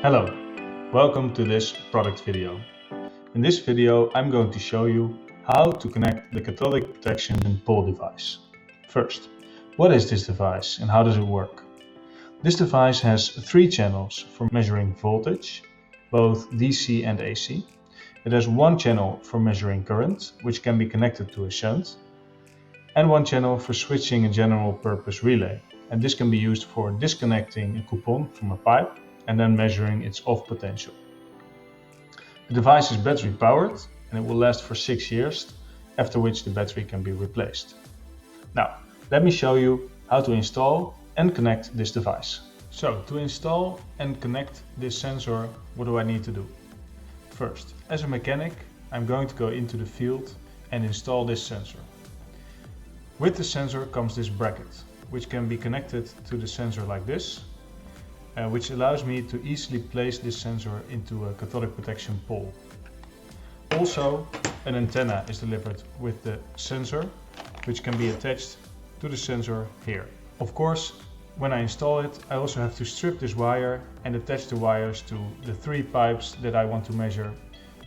Hello, welcome to this product video. In this video I'm going to show you how to connect the cathodic protection and pole device. First, what is this device and how does it work? This device has 3 channels for measuring voltage, both DC and AC. It has 1 channel for measuring current, which can be connected to a shunt, and 1 channel for switching a general purpose relay. And this can be used for disconnecting a coupon from a pipe and then measuring its off potential. The device is battery powered and it will last for 6 years, after which the battery can be replaced. Now, let me show you how to install and connect this device. So, to install and connect this sensor, what do I need to do? First, as a mechanic, I'm going to go into the field and install this sensor. With the sensor comes this bracket, which can be connected to the sensor like this, which allows me to easily place this sensor into a cathodic protection pole. Also, an antenna is delivered with the sensor, which can be attached to the sensor here. Of course, when I install it, I also have to strip this wire and attach the wires to the 3 pipes that I want to measure: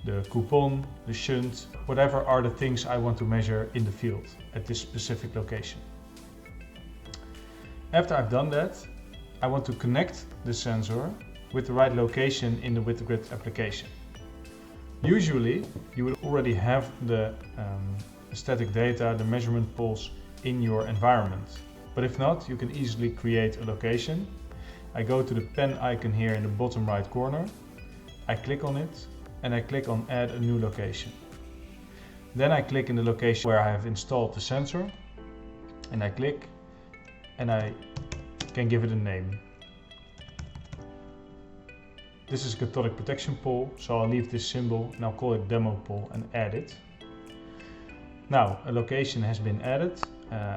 the coupon, the shunt, whatever are the things I want to measure in the field at this specific location. After I've done that, I want to connect the sensor with the right location in the Withthegrid application. Usually, you will already have the static data, the measurement poles in your environment. But if not, you can easily create a location. I go to the pen icon here in the bottom right corner. I click on it and I click on Add a new location. Then I click in the location where I have installed the sensor and I click and I can give it a name. This is cathodic protection pole, so I'll leave this symbol and I'll call it demo pole and add it. Now a location has been added.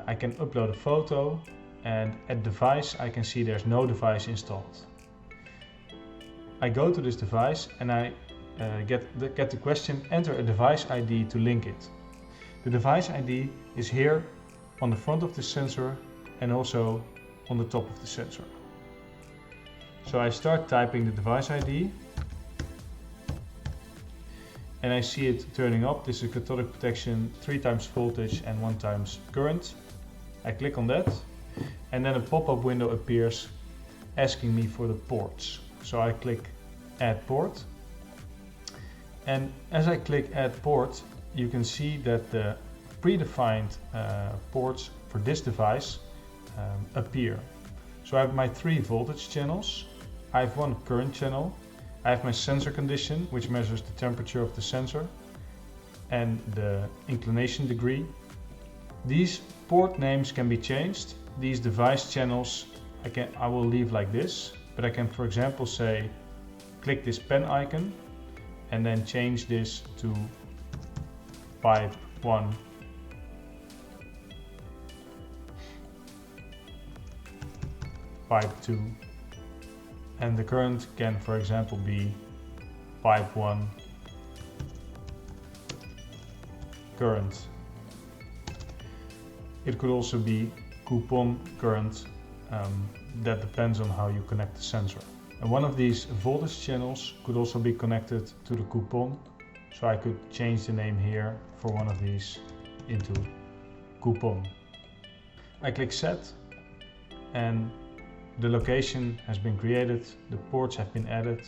I can upload a photo and at device I can see there's no device installed. I go to this device and I get the question, enter a device ID to link it. The device ID is here on the front of the sensor and also on the top of the sensor. So I start typing the device ID and I see it turning up. This is cathodic protection, 3 times voltage and 1 times current. I click on that and then a pop-up window appears asking me for the ports. So I click add port, and as I click add port, you can see that the predefined ports for this device appear. So I have my 3 voltage channels, I have 1 current channel, I have my sensor condition, which measures the temperature of the sensor and the inclination degree. These port names can be changed. These device channels I will leave like this, but I can, for example, say click this pen icon and then change this to pipe 1, pipe 2, and the current can, for example, be pipe 1 current. It could also be coupon current, that depends on how you connect the sensor. And one of these voltage channels could also be connected to the coupon, so I could change the name here for one of these into coupon. I click set and the location has been created, the ports have been added.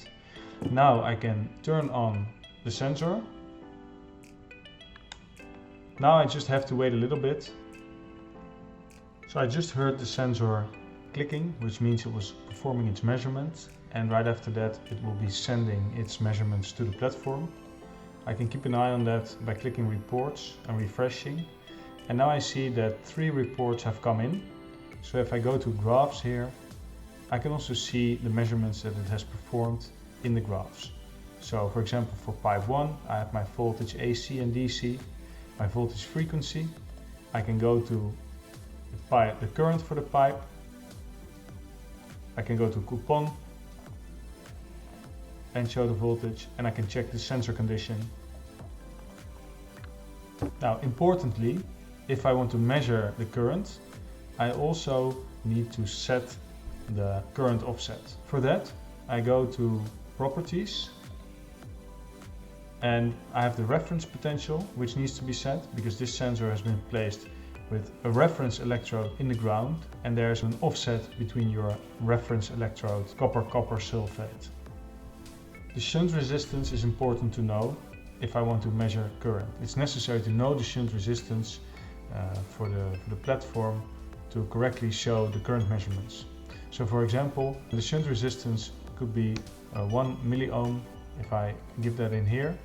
Now I can turn on the sensor. Now I just have to wait a little bit. So I just heard the sensor clicking, which means it was performing its measurements, and right after that it will be sending its measurements to the platform. I can keep an eye on that by clicking reports and refreshing, and now I see that 3 reports have come in. So if I go to graphs here, I can also see the measurements that it has performed in the graphs. So for example, for pipe 1 I have my voltage AC and DC, my voltage frequency. I can go to the current for the pipe. I can go to coupon and show the voltage, and I can check the sensor condition. Now importantly, if I want to measure the current, I also need to set the current offset. For that, I go to Properties, and I have the reference potential, which needs to be set because this sensor has been placed with a reference electrode in the ground, and there's an offset between your reference electrode, copper sulfate. The shunt resistance is important to know if I want to measure current. It's necessary to know the shunt resistance for the platform to correctly show the current measurements. So for example, the shunt resistance could be 1 milliohm if I give that in here.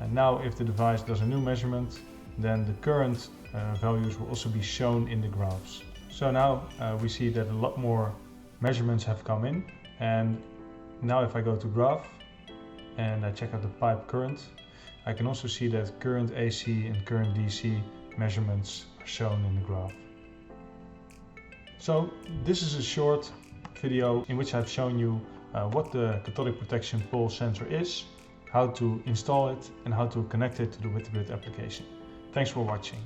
And now if the device does a new measurement, then the current values will also be shown in the graphs. So now we see that a lot more measurements have come in, and now if I go to graph and I check out the pipe current, I can also see that current AC and current DC measurements are shown in the graph. So this is a short video in which I've shown you what the cathodic protection pole sensor is, how to install it, and how to connect it to the Withthegrid application. Thanks for watching.